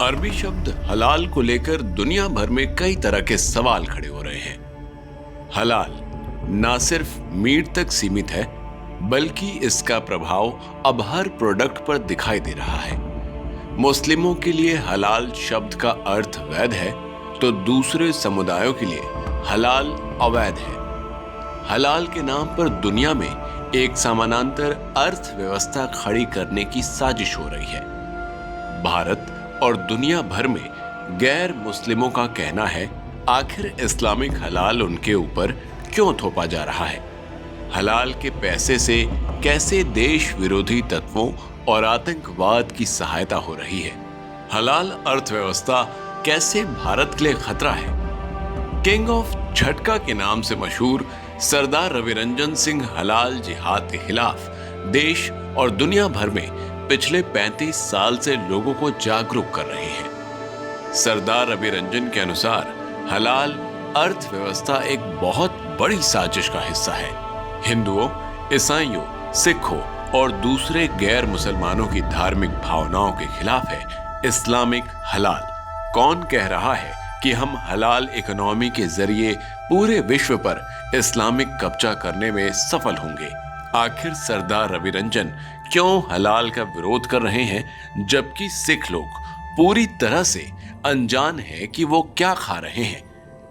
अरबी शब्द हलाल को लेकर दुनिया भर में कई तरह के सवाल खड़े हो रहे हैं। हलाल ना सिर्फ मीट तक सीमित है, बल्कि इसका प्रभाव अब हर प्रोडक्ट पर दिखाई दे रहा है। मुस्लिमों के लिए हलाल शब्द का अर्थ वैध है, तो दूसरे समुदायों के लिए हलाल अवैध है। हलाल के नाम पर दुनिया में एक समानांतर अर्थव्यवस्था खड़ी करने की साजिश हो रही है। भारत और दुनिया भर में गैर मुस्लिमों का कहना है, आखिर इस्लामिक हलाल उनके ऊपर क्यों थोपा जा रहा है? हलाल के पैसे से कैसे देश विरोधी तत्वों और आतंकवाद की सहायता हो रही है? हलाल अर्थव्यवस्था कैसे भारत के लिए खतरा है? किंग ऑफ झटका के नाम से मशहूर सरदार रविरंजन सिंह हलाल जिहाद के खिलाफ देश और दुनिया भर में पिछले 35 साल से लोगों को जागरूक कर रहे हैं। सरदार रविरंजन के अनुसार हलाल अर्थव्यवस्था एक बहुत बड़ी साजिश का हिस्सा है। हिंदुओं, ईसाइयों, सिखों और दूसरे गैर मुसलमानों की धार्मिक भावनाओं के खिलाफ है इस्लामिक हलाल। कौन कह रहा है कि हम हलाल इकोनॉमी के जरिए पूरे विश्व पर इस्लामिक कब्जा करने में सफल होंगे? आखिर सरदार रविरंजन क्यों हलाल का विरोध कर रहे हैं, जबकि सिख लोग पूरी तरह से अनजान है कि वो क्या खा रहे हैं?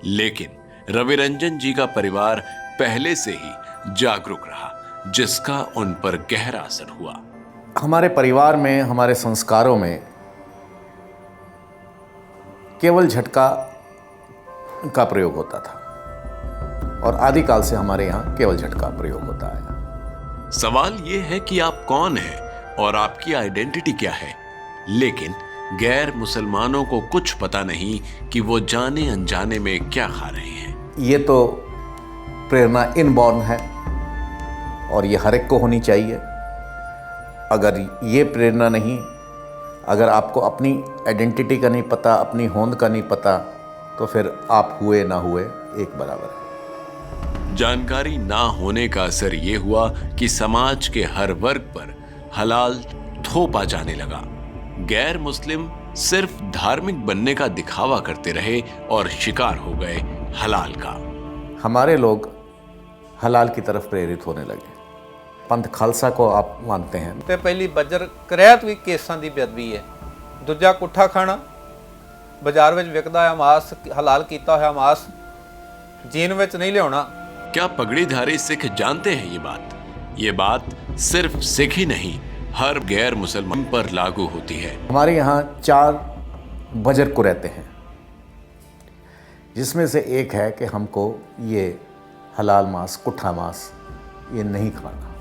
लेकिन रविरंजन जी का परिवार पहले से ही जागरूक रहा, जिसका उन पर गहरा असर हुआ। हमारे परिवार में, हमारे संस्कारों में केवल झटका का प्रयोग होता था और आदिकाल से हमारे यहाँ केवल झटका प्रयोग होता है। सवाल ये है कि आप कौन हैं और आपकी आइडेंटिटी क्या है? लेकिन गैर मुसलमानों को कुछ पता नहीं कि वो जाने अनजाने में क्या खा रहे हैं। ये तो प्रेरणा इनबॉर्न है और ये हर एक को होनी चाहिए। अगर ये प्रेरणा नहीं, अगर आपको अपनी आइडेंटिटी का नहीं पता, अपनी होंद का नहीं पता, तो फिर आप हुए ना हुए एक बराबर है। जानकारी ना होने का असर ये हुआ कि समाज के हर वर्ग पर हलाल थोपा जाने लगा। गैर मुस्लिम सिर्फ धार्मिक बनने का दिखावा करते रहे और शिकार हो गए हलाल का। हमारे लोग हलाल की तरफ प्रेरित होने लगे। पंथ खालसा को आप मानते हैं? ਤੇ ਪਹਿਲੀ ਬੱਜਰ ਕਰਿਆਤ ਵੀ ਕੇਸਾਂ ਦੀ ਬੇਅਦਬੀ ਹੈ। ਦੂਜਾ ਕੁੱਠਾ ਖਾਣਾ, ਬਾਜ਼ਾਰ ਵਿੱਚ ਵਿਕਦਾ ਹੈ ਮਾਸ, ਹਲਾਲ ਕੀਤਾ ਹੋਇਆ ਮਾਸ ਜੀਨ ਵਿੱਚ ਨਹੀਂ ਲਿਆਉਣਾ। क्या पगड़ीधारी सिख जानते हैं ये बात सिर्फ सिख ही नहीं, हर गैर मुसलमान पर लागू होती है। हमारे यहाँ 4 बजर को रहते हैं, जिसमें से एक है कि हमको ये हलाल मांस, कुट्ठा मांस ये नहीं खाना।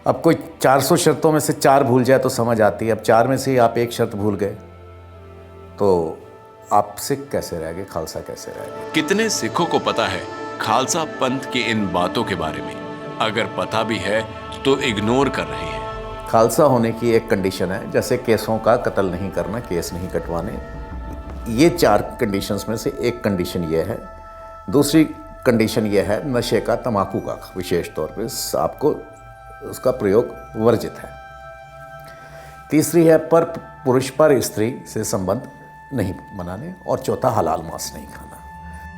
अब कोई 400 शर्तों में से 4 भूल जाए तो समझ आती है। अब 4 में से ही आप एक शर्त भूल गए तो आप सिख कैसे रह गए, खालसा कैसे रह गए? कितने सिखों को पता है खालसा पंथ की इन बातों के बारे में? अगर पता भी है तो इग्नोर कर रहे हैं। खालसा होने की एक कंडीशन है, जैसे केसों का कत्ल नहीं करना, केस नहीं कटवाने। ये 4 कंडीशंस में से एक कंडीशन ये है। दूसरी कंडीशन ये है नशे का, तंबाकू का विशेष तौर पे आपको उसका प्रयोग वर्जित है। तीसरी है पर पुरुष पर स्त्री से संबंध नहीं बनाने, और चौथा हलाल मांस नहीं खाना।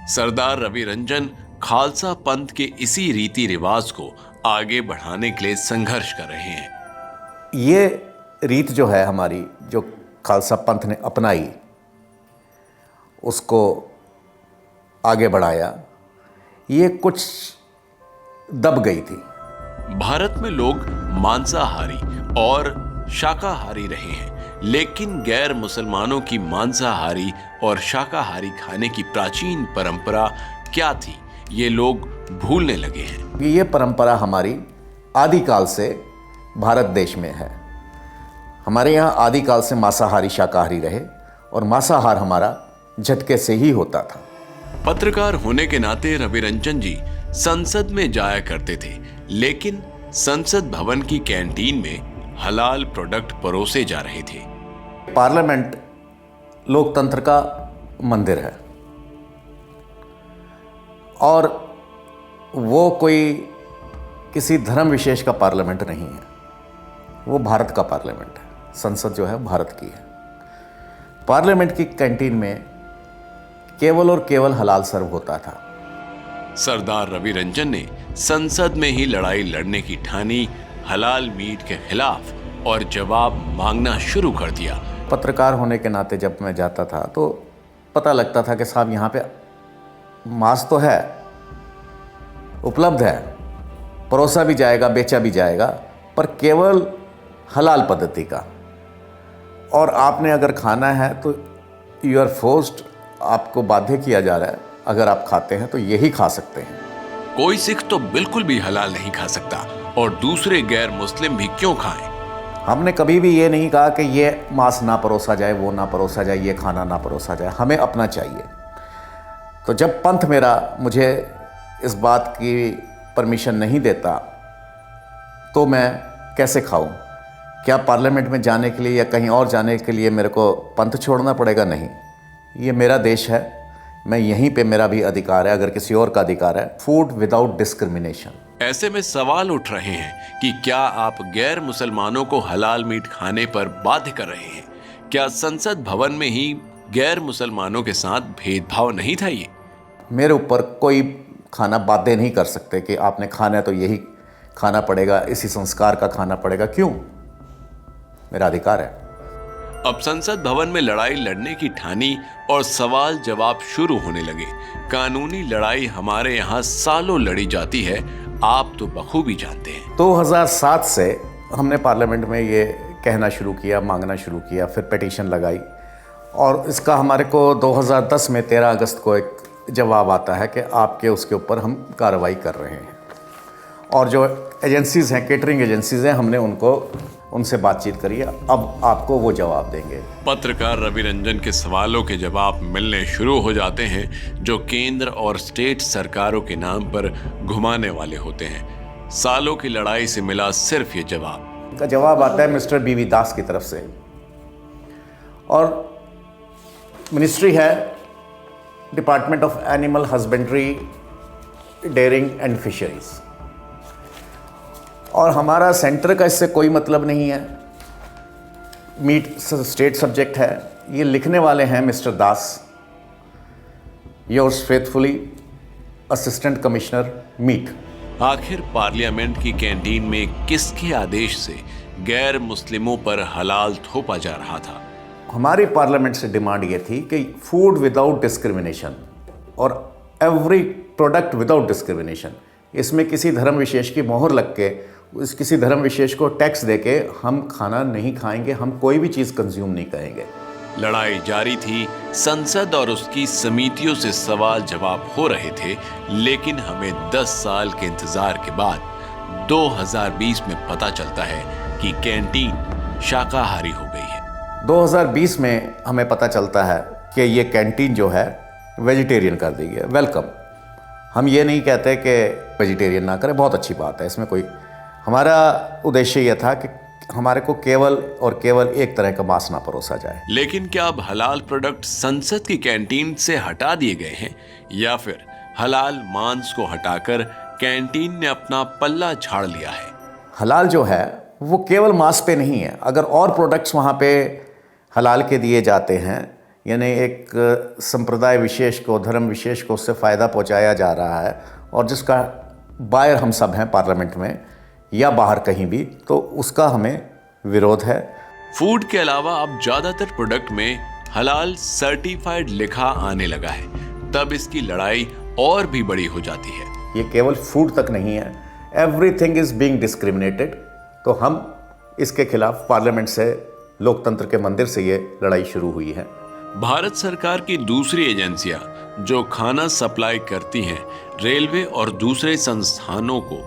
सरदार रविरंजन खालसा पंथ के इसी रीति रिवाज को आगे बढ़ाने के लिए संघर्ष कर रहे हैं। ये रीत जो है हमारी, जो खालसा पंथ ने अपनाई, उसको आगे बढ़ाया, ये कुछ दब गई थी। भारत में लोग मांसाहारी और शाकाहारी रहे हैं, लेकिन गैर मुसलमानों की मांसाहारी और शाकाहारी खाने की प्राचीन परंपरा क्या थी, ये लोग भूलने लगे हैं। ये परंपरा हमारी आदिकाल से भारत देश में है। हमारे यहाँ आदिकाल से मांसाहारी शाकाहारी रहे और मांसाहार हमारा झटके से ही होता था। पत्रकार होने के नाते रविरंजन जी संसद में जाया करते थे, लेकिन संसद भवन की कैंटीन में हलाल प्रोडक्ट परोसे जा रहे थे। पार्लियामेंट लोकतंत्र का मंदिर है और वो कोई किसी धर्म विशेष का पार्लियामेंट नहीं है, वो भारत का पार्लियामेंट है, संसद जो है भारत की है। पार्लियामेंट की कैंटीन में केवल और केवल हलाल सर्व होता था। सरदार रवि रंजन ने संसद में ही लड़ाई लड़ने की ठानी, हलाल मीट के खिलाफ और जवाब मांगना शुरू कर दिया। पत्रकार होने के नाते जब मैं जाता था तो पता लगता था कि साहब यहाँ पे मांस तो है, उपलब्ध है, परोसा भी जाएगा, बेचा भी जाएगा, पर केवल हलाल पद्धति का। और आपने अगर खाना है तो यू आर फोर्स्ड, आपको बाध्य किया जा रहा है, अगर आप खाते हैं तो यही खा सकते हैं। कोई सिख तो बिल्कुल भी हलाल नहीं खा सकता, और दूसरे गैर मुस्लिम भी क्यों खाएं? हमने कभी भी ये नहीं कहा कि ये मांस ना परोसा जाए, वो ना परोसा जाए, ये खाना ना परोसा जाए, हमें अपना चाहिए। तो जब पंथ मेरा मुझे इस बात की परमिशन नहीं देता तो मैं कैसे खाऊं? क्या पार्लियामेंट में जाने के लिए या कहीं और जाने के लिए मेरे को पंथ छोड़ना पड़ेगा? नहीं, ये मेरा देश है, मैं यहीं पे मेरा भी अधिकार है, अगर किसी और का अधिकार है। Food without discrimination. ऐसे में सवाल उठ रहे हैं कि क्या आप गैर मुसलमानों को हलाल मीट खाने पर बाध्य कर रहे हैं? क्या संसद भवन में ही गैर मुसलमानों के साथ भेदभाव नहीं था? ये मेरे ऊपर कोई खाना बाध्य नहीं कर सकते कि आपने खाना है तो यही खाना पड़ेगा, इसी संस्कार का खाना पड़ेगा। क्यों? मेरा अधिकार है। अब संसद भवन में लड़ाई लड़ने की ठानी और सवाल जवाब शुरू होने लगे। कानूनी लड़ाई हमारे यहाँ सालों लड़ी जाती है, आप तो बखूबी जानते हैं। 2007 से हमने पार्लियामेंट में ये कहना शुरू किया, मांगना शुरू किया, फिर पिटीशन लगाई, और इसका हमारे को 2010 में 13 अगस्त को एक जवाब आता है कि आपके उसके ऊपर हम कार्रवाई कर रहे हैं। और जो एजेंसीज़ हैं, केटरिंग एजेंसीज़ हैं, हमने उनसे बातचीत करी है, अब आपको वो जवाब देंगे। पत्रकार रवि रंजन के सवालों के जवाब मिलने शुरू हो जाते हैं जो केंद्र और स्टेट सरकारों के नाम पर घुमाने वाले होते हैं। सालों की लड़ाई से मिला सिर्फ ये जवाब। का जवाब आता है मिस्टर बीवी दास की तरफ से, और मिनिस्ट्री है department of animal husbandry, dairying and fisheries, और हमारा सेंटर का इससे कोई मतलब नहीं है। मीट स्टेट सब्जेक्ट है। ये लिखने वाले हैं mister Das, yours faithfully assistant commissioner Meet. आखिर पार्लियामेंट की कैंटीन में किसके आदेश से गैर मुस्लिमों पर हलाल थोपा जा रहा था? हमारी पार्लियामेंट से डिमांड ये थी कि फूड विदाउट डिस्क्रिमिनेशन और एवरी प्रोडक्ट विदाउट डिस्क्रिमिनेशन, इसमें किसी धर्म विशेष की मोहर लग के, किसी धर्म विशेष को टैक्स देके हम खाना नहीं खाएंगे, हम कोई भी चीज़ कंज्यूम नहीं करेंगे। लड़ाई जारी थी, संसद और उसकी समितियों से सवाल जवाब हो रहे थे, लेकिन हमें 10 साल के इंतजार के बाद 2020 में पता चलता है कि कैंटीन शाकाहारी हो गई है। 2020 में हमें पता चलता है कि ये कैंटीन जो है वेजिटेरियन कर दी है। वेलकम। हम ये नहीं कहते कि वेजिटेरियन ना करें, बहुत अच्छी बात है, इसमें कोई, हमारा उद्देश्य यह था कि हमारे को केवल और केवल एक तरह का मांस ना परोसा जाए। लेकिन क्या अब हलाल प्रोडक्ट संसद की कैंटीन से हटा दिए गए हैं, या फिर हलाल मांस को हटाकर कैंटीन ने अपना पल्ला झाड़ लिया है? हलाल जो है वो केवल मांस पे नहीं है। अगर और प्रोडक्ट्स वहाँ पे हलाल के दिए जाते हैं, यानी एक संप्रदाय विशेष को, धर्म विशेष को उससे फ़ायदा पहुँचाया जा रहा है, और जिसका बायर हम सब हैं पार्लियामेंट में या बाहर कहीं भी, तो उसका हमें विरोध है। फूड के अलावा अब ज्यादातर प्रोडक्ट में हलाल सर्टिफाइड लिखा आने लगा है, तब इसकी लड़ाई और भी बड़ी हो जाती है। ये केवल फूड तक नहीं है, एवरीथिंग इज बीइंग डिस्क्रिमिनेटेड। तो हम इसके खिलाफ पार्लियामेंट से, लोकतंत्र के मंदिर से ये लड़ाई शुरू हुई है। भारत सरकार की दूसरी एजेंसियां जो खाना सप्लाई करती हैं, रेलवे और दूसरे संस्थानों को,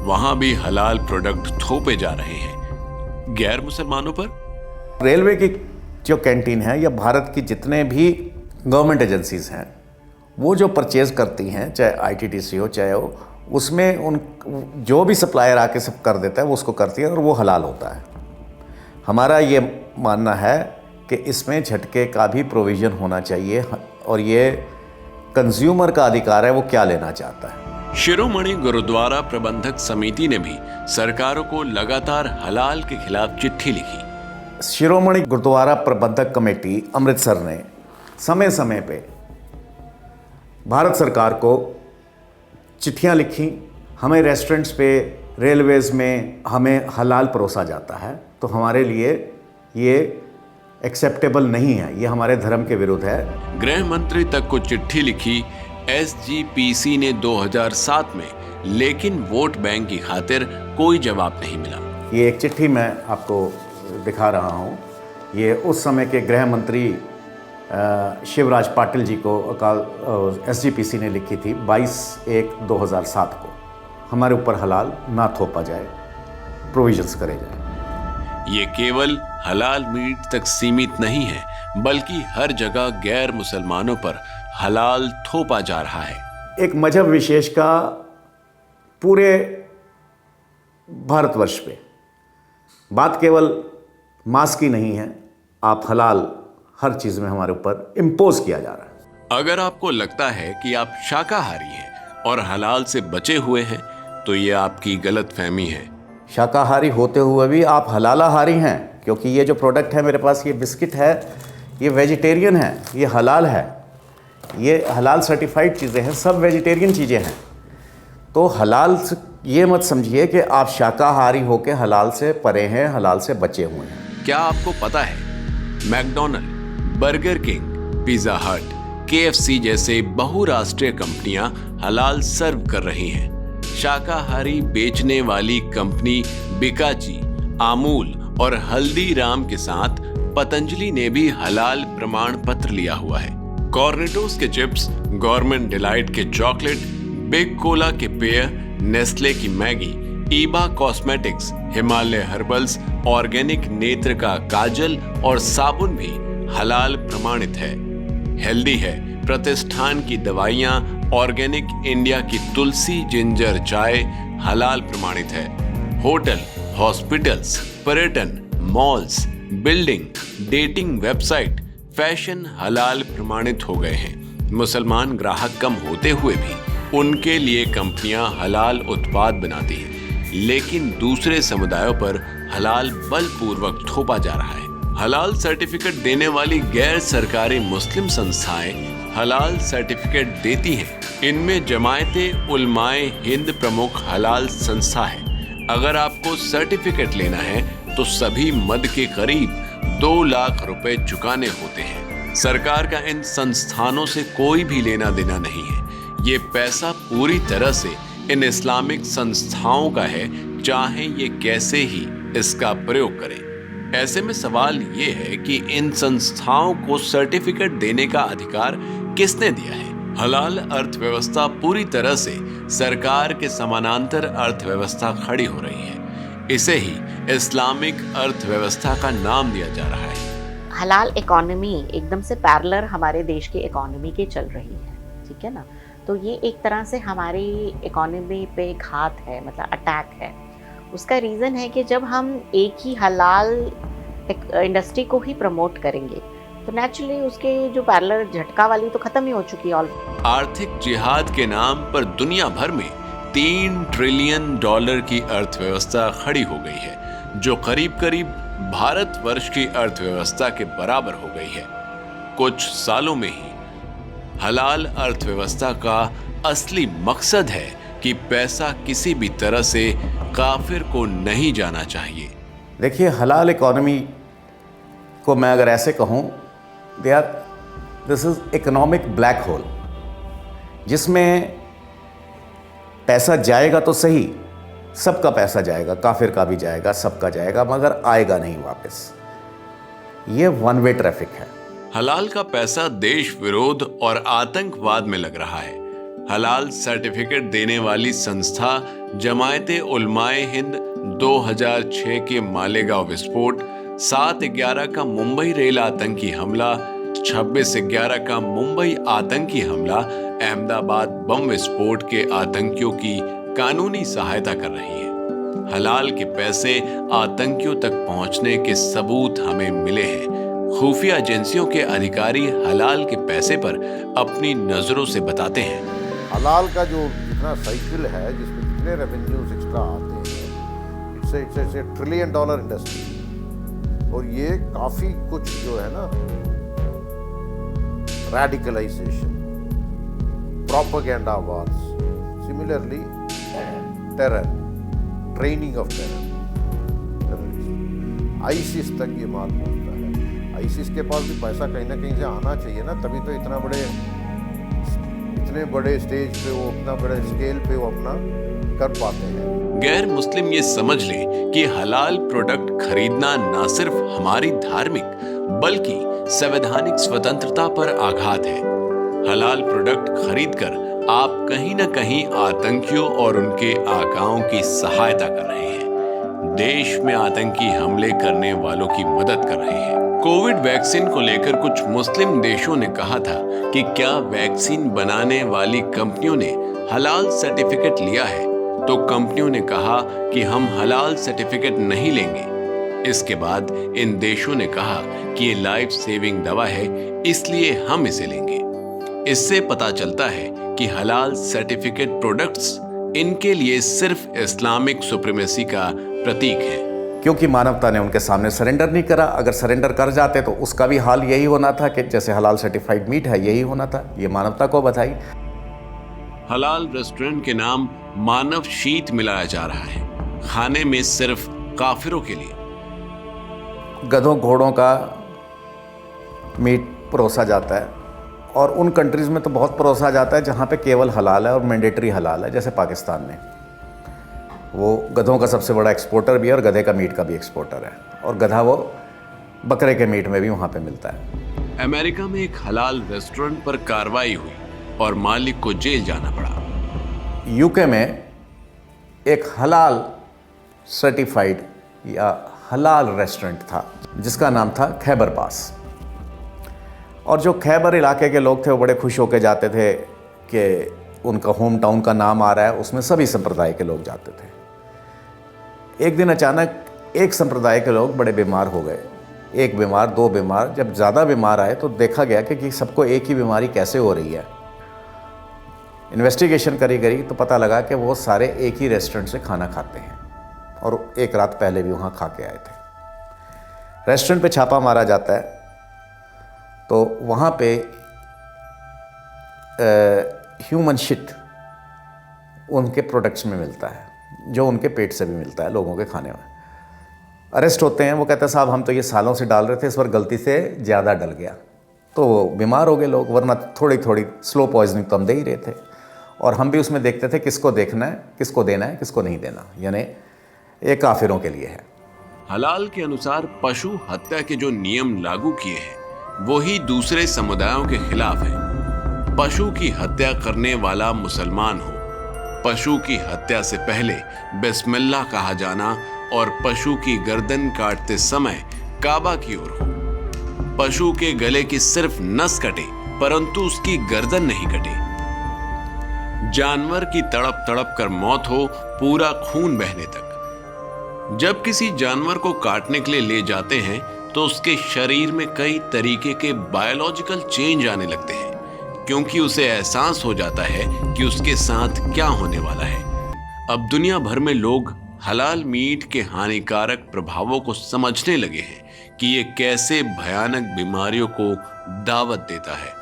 वहां भी हलाल प्रोडक्ट थोपे जा रहे हैं गैर मुसलमानों पर। रेलवे की जो कैंटीन है या भारत की जितने भी गवर्नमेंट एजेंसीज हैं, वो जो परचेज करती हैं, चाहे आईटीटीसी हो चाहे हो, उसमें उन जो भी सप्लायर आके सब कर देता है वो उसको करती है और वो हलाल होता है। हमारा ये मानना है कि इसमें झटके का भी प्रोविज़न होना चाहिए, और ये कंज्यूमर का अधिकार है, वो क्या लेना चाहता है। शिरोमणि गुरुद्वारा प्रबंधक समिति ने भी सरकारों को लगातार हलाल के खिलाफ चिट्ठी लिखी। शिरोमणि गुरुद्वारा प्रबंधक कमेटी अमृतसर ने समय समय पे भारत सरकार को चिट्ठियां लिखी। हमें रेस्टोरेंट्स पे, रेलवेज़ में हमें हलाल परोसा जाता है, तो हमारे लिए ये एक्सेप्टेबल नहीं है, ये हमारे धर्म के विरुद्ध है। गृह मंत्री तक को चिट्ठी लिखी SGPC ने 2007 में, लेकिन वोट बैंक की खातिर कोई जवाब नहीं मिला। ये एक चिट्ठी मैं आपको दिखा रहा हूँ। ये उस समय के गृह मंत्री शिवराज पाटिल जी को SGPC ने लिखी थी 22/1/2007 को। हमारे ऊपर हलाल ना थोपा जाए, प्रोविजंस करे जाए। ये केवल हलाल मीट तक सीमित नहीं है, बल्कि हर जगह गैर मुसलमानों पर हलाल थोपा जा रहा है। एक मजहब विशेष का पूरे भारतवर्ष पे बात केवल मांस की नहीं है, आप हलाल हर चीज में हमारे ऊपर इम्पोज किया जा रहा है। अगर आपको लगता है कि आप शाकाहारी हैं और हलाल से बचे हुए हैं, तो ये आपकी गलतफहमी है। शाकाहारी होते हुए भी आप हलालाहारी हैं, क्योंकि ये जो प्रोडक्ट है मेरे पास, ये बिस्किट है, ये वेजिटेरियन है, ये हलाल है, ये हलाल सर्टिफाइड चीज़ें हैं, सब वेजिटेरियन चीज़ें हैं। तो हलाल ये मत समझिए कि आप शाकाहारी होकर हलाल से परे हैं, हलाल से बचे हुए हैं। क्या आपको पता है मैकडॉनल्ड, बर्गर किंग, पिज्जा हट, KFC जैसे बहुराष्ट्रीय कंपनियां हलाल सर्व कर रही हैं। शाकाहारी बेचने वाली कंपनी बिकाजी, अमूल और हल्दीराम के साथ पतंजलि ने भी हलाल प्रमाण पत्र लिया हुआ है। कॉर्नेटोस के चिप्स, गवर्नमेंट डिलाइट के चॉकलेट, बिग कोला के पेय, नेस्ले की Maggi, ईबा cosmetics, Himalaya herbals, organic नेत्र का काजल और साबुन भी हलाल प्रमाणित है। हेल्दी है प्रतिष्ठान की दवाइयां, ऑर्गेनिक इंडिया की तुलसी जिंजर चाय हलाल प्रमाणित है। होटल, हॉस्पिटल्स, पर्यटन, malls, building, dating website, fashion हलाल प्रमाणित हो गए हैं। मुसलमान ग्राहक कम होते हुए भी उनके लिए कंपनियां हलाल उत्पाद बनाती हैं, लेकिन दूसरे समुदायों पर हलाल बलपूर्वक थोपा जा रहा है। हलाल सर्टिफिकेट देने वाली गैर सरकारी मुस्लिम संस्थाएं हलाल सर्टिफिकेट देती हैं। इनमें जमायते उलमाए हिंद प्रमुख हलाल संस्था है। अगर आपको सर्टिफिकेट लेना है तो सभी मद के करीब 2 लाख रुपए चुकाने होते हैं। सरकार का इन संस्थानों से कोई भी लेना देना नहीं है। ये पैसा पूरी तरह से इन इस्लामिक संस्थाओं का है, चाहे ये कैसे ही इसका प्रयोग करें। ऐसे में सवाल ये है कि इन संस्थाओं को सर्टिफिकेट देने का अधिकार किसने दिया है? हलाल अर्थव्यवस्था पूरी तरह से सरकार के समानांतर अर्थव्यवस्था खड़ी हो रही है। इसे ही इस्लामिक अर्थव्यवस्था का नाम दिया जा रहा है। हलाल इकोनॉमी एकदम से पैरेलल हमारे देश की इकोनॉमी के चल रही है, ठीक है ना। तो ये एक तरह से हमारी इकोनॉमी पे घात है, मतलब अटैक है। उसका रीज़न है कि जब हम एक ही हलाल इंडस्ट्री को ही प्रमोट करेंगे तो नेचुरली उसके जो पैरेलल झटका वाली तो खत्म ही हो चुकी है ऑलरेडी। आर्थिक जिहाद के नाम पर दुनिया भर में $3 ट्रिलियन की अर्थव्यवस्था खड़ी हो गई है, जो करीब करीब भारतवर्ष की अर्थव्यवस्था के बराबर हो गई है। कुछ सालों में ही हलाल अर्थव्यवस्था का असली मकसद है कि पैसा किसी भी तरह से काफिर को नहीं जाना चाहिए। देखिए, हलाल इकोनॉमी को मैं अगर ऐसे कहूँ, this is economic black hole, जिसमें पैसा जाएगा तो सही, सबका पैसा जाएगा, काफिर का भी जाएगा, सबका जाएगा, मगर आएगा नहीं वापस। ये वन वे ट्रैफिक है। हलाल का पैसा देश विरोध और आतंकवाद में लग रहा है। हलाल सर्टिफिकेट देने वाली संस्था जमायते उलमाए हिंद 2006 के मालेगांव विस्फोट, 7/11 का मुंबई रेल आतंकी हमला, 26/11 का मुंबई आतंकी हमला, अहमदाबाद बम विस्फोट के आतंकियों की कानूनी सहायता कर रही है। हलाल के पैसे आतंकियों तक पहुंचने के सबूत हमें मिले हैं। खुफिया एजेंसियों के अधिकारी हलाल के पैसे पर अपनी नजरों से बताते हैं। हलाल का जो जितना साइकिल है, जिसमें जितने रेवेन्यूज एक्स्ट्रा आते हैं, इट्स $1 ट्रिलियन इंडस्ट्री। और ये काफ़ी कुछ जो है ना, radicalisation, propaganda wars, similarly terror, training of terror, ISIS तक ये माल पहुंचता है। आईसिस के पास भी पैसा कहीं ना कहीं से आना चाहिए ना, तभी तो इतने बड़े स्टेज पे वो, इतना बड़े स्केल पे वो अपना कर पाते हैं। गैर मुस्लिम ये समझ ले कि हलाल प्रोडक्ट खरीदना न सिर्फ हमारी धार्मिक बल्कि संवैधानिक स्वतंत्रता पर आघात है। हलाल प्रोडक्ट खरीदकर आप कहीं न कहीं आतंकियों और उनके आकाओं की सहायता कर रहे हैं, देश में आतंकी हमले करने वालों की मदद कर रहे हैं। कोविड वैक्सीन को लेकर कुछ मुस्लिम देशों ने कहा था कि क्या वैक्सीन बनाने वाली कंपनियों ने हलाल सर्टिफिकेट लिया है, तो कंपनियों ने कहा कि हम हलाल सर्टिफिकेट नहीं लेंगे। इसके बाद इन देशों ने कहा कि ये लाइफ सेविंग दवा है, इसलिए हम इसे लेंगे। इससे पता चलता है कि हलाल सर्टिफिकेट प्रोडक्ट्स इनके लिए सिर्फ इस्लामिक सुप्रीमेसी का प्रतीक है। क्योंकि मानवता ने उनके सामने सरेंडर नहीं करा। अगर सरेंडर कर जाते तो उसका भी हाल यही होना था कि जैसे हलाल सर्टिफाइड मीट है, यही होना था। ये मानवता को बधाई। हलाल रेस्टोरेंट के नाम मानव शीत मिलाया जा रहा है, खाने में सिर्फ काफिरों के लिए। गधों घोड़ों का मीट परोसा जाता है, और उन कंट्रीज़ में तो बहुत परोसा जाता है जहाँ पे केवल हलाल है और मैंडेटरी हलाल है, जैसे पाकिस्तान में। वो गधों का सबसे बड़ा एक्सपोर्टर भी है और गधे का मीट का भी एक्सपोर्टर है, और गधा वो बकरे के मीट में भी वहाँ पे मिलता है। अमेरिका में एक हलाल रेस्टोरेंट पर कार्रवाई हुई और मालिक को जेल जाना पड़ा। यूके में एक हलाल सर्टिफाइड या हलाल रेस्टोरेंट था जिसका नाम था खैबर पास, और जो खैबर इलाके के लोग थे वो बड़े खुश होकर जाते थे कि उनका होम टाउन का नाम आ रहा है, उसमें सभी संप्रदाय के लोग जाते थे। एक दिन अचानक एक संप्रदाय के लोग बड़े बीमार हो गए, एक बीमार, दो बीमार। जब ज़्यादा बीमार आए तो देखा गया कि सबको एक ही बीमारी कैसे हो रही है। इन्वेस्टिगेशन करी गई तो पता लगा कि वो सारे एक ही रेस्टोरेंट से खाना खाते हैं और एक रात पहले भी वहाँ खा के आए थे। रेस्टोरेंट पे छापा मारा जाता है तो वहाँ पे ह्यूमन शिट उनके प्रोडक्ट्स में मिलता है, जो उनके पेट से भी मिलता है लोगों के खाने में। अरेस्ट होते हैं, वो कहते हैं साहब हम तो ये सालों से डाल रहे थे, इस बार गलती से ज़्यादा डल गया। तो बीमार हो गए लोग, वरना थोड़ी थोड़ी स्लो पॉइजनिंग तो हम दे ही रहे थे। और हम भी उसमें देखते थे किसको देखना है, किसको देना है, किसको नहीं देना, यानी ये काफिरों के लिए है। हलाल के अनुसार पशु हत्या के जो नियम लागू किए हैं वही दूसरे समुदायों के खिलाफ है। पशु की हत्या करने वाला मुसलमान हो, पशु की हत्या से पहले बिस्मिल्लाह कहा जाना और पशु की गर्दन काटते समय काबा की ओर हो। पशु के गले की सिर्फ नस कटे परंतु उसकी गर्दन नहीं कटे। जानवर की तड़प तड़प कर मौत हो, पूरा खून बहने तक। जब किसी जानवर को काटने के लिए ले जाते हैं तो उसके शरीर में कई तरीके के बायोलॉजिकल चेंज आने लगते हैं, क्योंकि उसे एहसास हो जाता है कि उसके साथ क्या होने वाला है। अब दुनिया भर में लोग हलाल मीट के हानिकारक प्रभावों को समझने लगे हैं कि ये कैसे भयानक बीमारियों को दावत देता है।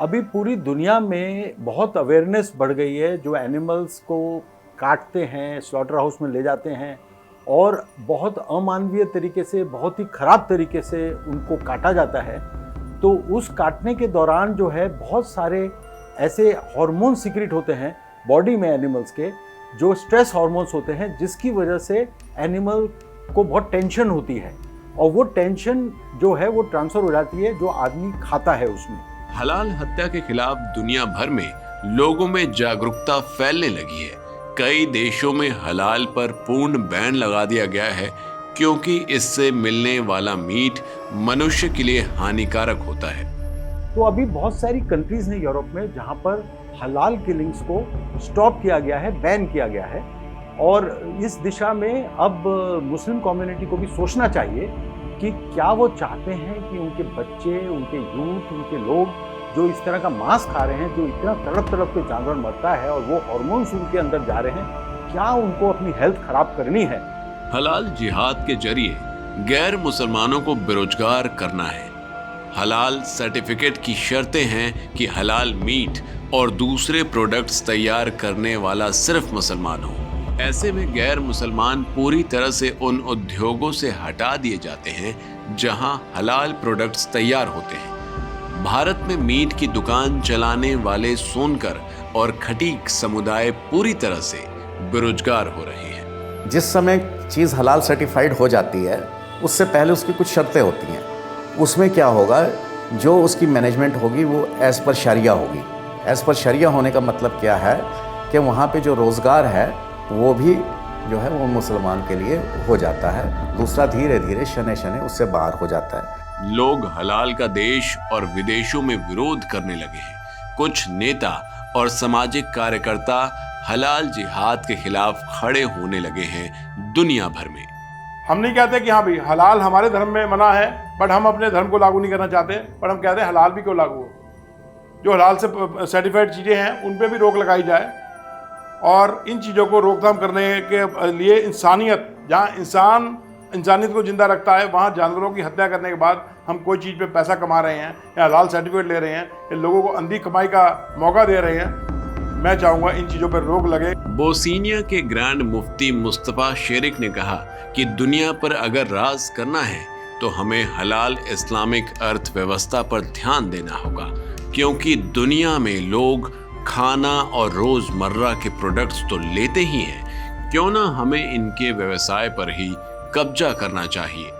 अभी पूरी दुनिया में बहुत अवेयरनेस बढ़ गई है। जो एनिमल्स को काटते हैं, स्लॉटर हाउस में ले जाते हैं और बहुत अमानवीय तरीके से, बहुत ही खराब तरीके से उनको काटा जाता है, तो उस काटने के दौरान जो है बहुत सारे ऐसे हार्मोन सीक्रेट होते हैं बॉडी में एनिमल्स के, जो स्ट्रेस हार्मोन्स होते हैं, जिसकी वजह से एनिमल को बहुत टेंशन होती है और वो टेंशन जो है वो ट्रांसफर हो जाती है जो आदमी खाता है उसमें। हलाल हत्या के खिलाफ दुनिया भर में लोगों में जागरूकता फैलने लगी है। कई देशों में हलाल पर पूर्ण बैन लगा दिया गया है, क्योंकि इससे मिलने वाला मीट मनुष्य के लिए हानिकारक होता है। तो अभी बहुत सारी कंट्रीज हैं यूरोप में जहां पर हलाल किलिंग्स को स्टॉप किया गया है, बैन किया गया है, और इस दिशा में अब मुस्लिम कम्युनिटी को भी सोचना चाहिए कि क्या वो चाहते हैं कि उनके बच्चे, उनके यूथ, उनके लोग जो इस तरह का मांस खा रहे हैं, जो इतना तड़प तड़प के जानवर मरता है और वो हार्मोन्स उनके अंदर जा रहे हैं, क्या उनको अपनी हेल्थ खराब करनी है? हलाल जिहाद के जरिए गैर मुसलमानों को बेरोजगार करना है। हलाल सर्टिफिकेट की शर्तें हैं कि हलाल मीट और दूसरे प्रोडक्ट्स तैयार करने वाला सिर्फ मुसलमान हो। ऐसे में गैर मुसलमान पूरी तरह से उन उद्योगों से हटा दिए जाते हैं जहां हलाल प्रोडक्ट्स तैयार होते हैं। भारत में मीट की दुकान चलाने वाले सोनकर और खटीक समुदाय पूरी तरह से बेरोजगार हो रहे हैं। जिस समय चीज़ हलाल सर्टिफाइड हो जाती है उससे पहले उसकी कुछ शर्तें होती हैं। उसमें क्या होगा, जो उसकी मैनेजमेंट होगी वो एज़ पर शरिया होगी। एज़ पर शरिया होने का मतलब क्या है कि वहाँ पे जो रोज़गार है वो भी जो है वो मुसलमान के लिए हो जाता है। दूसरा, धीरे धीरे शने शने उससे बाहर हो जाता है। लोग हलाल का देश और विदेशों में विरोध करने लगे हैं। कुछ नेता और सामाजिक कार्यकर्ता हलाल जिहाद के खिलाफ खड़े होने लगे हैं दुनिया भर में। हम नहीं कहते कि हाँ भाई हलाल हमारे धर्म में मना है, बट हम अपने धर्म को लागू नहीं करना चाहते, पर हम कहते हैं हलाल भी क्यों लागू हो। जो हलाल से सर्टिफाइड चीज़ें हैं उन पे भी रोक लगाई जाए, और इन चीज़ों को रोकथाम करने के लिए इंसानियत, जहाँ इंसानियत को जिंदा रखता है, वहाँ जानवरों की हत्या करने के बाद हम कोई चीज़ पे पैसा कमा रहे हैं या हलाल सर्टिफिकेट ले रहे हैं या लोगों को अंधी कमाई का मौका दे रहे हैं। मैं चाहूँगा इन चीज़ों पर रोक लगे। बोस्निया के ग्रैंड मुफ्ती मुस्तफा शेरिक ने कहा कि दुनिया पर अगर राज करना है तो हमें हलाल इस्लामिक अर्थव्यवस्था पर ध्यान देना होगा, क्योंकि दुनिया में लोग खाना और रोजमर्रा के प्रोडक्ट्स तो लेते ही हैं, क्यों ना हमें इनके व्यवसाय पर ही कब्जा करना चाहिए।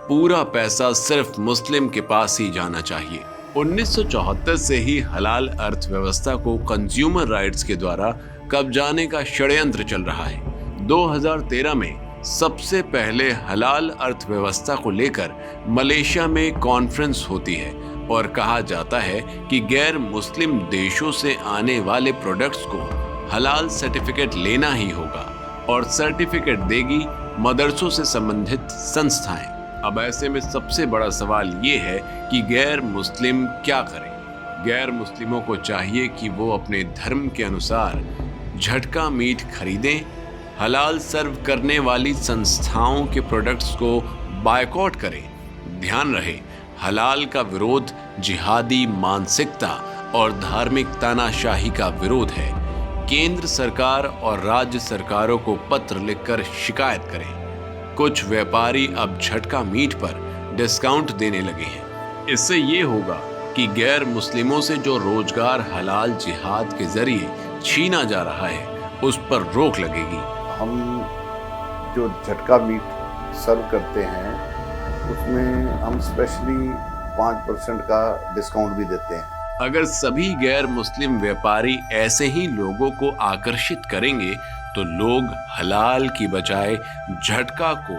पूरा पैसा सिर्फ मुस्लिम के पास ही जाना चाहिए। 1974 से ही हलाल अर्थव्यवस्था को कंज्यूमर राइट्स के द्वारा कब्जाने का षड्यंत्र चल रहा है। 2013 में सबसे पहले हलाल अर्थव्यवस्था को लेकर मलेशिया में कॉन्फ्रेंस होती है और कहा जाता है कि गैर मुस्लिम देशों से आने वाले प्रोडक्ट्स को हलाल सर्टिफिकेट लेना ही होगा, और सर्टिफिकेट देगी मदरसों से संबंधित संस्थाएं। अब ऐसे में सबसे बड़ा सवाल ये है कि गैर मुस्लिम क्या करें। गैर मुस्लिमों को चाहिए कि वो अपने धर्म के अनुसार झटका मीट खरीदें, हलाल सर्व करने वाली संस्थाओं के प्रोडक्ट्स को बायकॉट करें। ध्यान रहे, हलाल का विरोध जिहादी मानसिकता और धार्मिक तानाशाही का विरोध है। केंद्र सरकार और राज्य सरकारों को पत्र लिखकर शिकायत करें। कुछ व्यापारी अब झटका मीट पर डिस्काउंट देने लगे हैं। इससे ये होगा कि गैर मुस्लिमों से जो रोजगार हलाल जिहाद के जरिए छीना जा रहा है उस पर रोक लगेगी। हम जो झटका मीट सर्व करते हैं उसमें हम स्पेशली 5% का डिस्काउंट भी देते हैं। अगर सभी गैर मुस्लिम व्यापारी ऐसे ही लोगों को आकर्षित करेंगे तो लोग हलाल की बजाय झटका को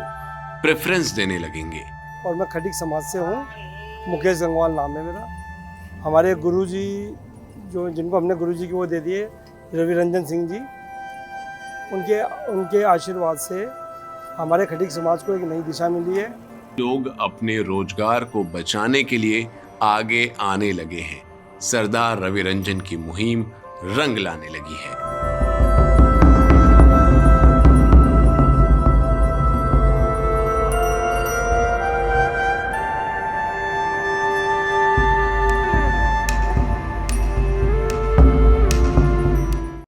प्रेफरेंस देने लगेंगे। और मैं खटीक समाज से हूँ, मुकेश गंगवाल नाम है मेरा। हमारे गुरुजी जो जिनको हमने गुरुजी की वो दे दिए, रवि रंजन सिंह जी, उनके आशीर्वाद से हमारे खटीक समाज को एक नई दिशा मिली है। लोग अपने रोजगार को बचाने के लिए आगे आने लगे हैं। सरदार रवि रंजन की मुहिम रंग लाने लगी है।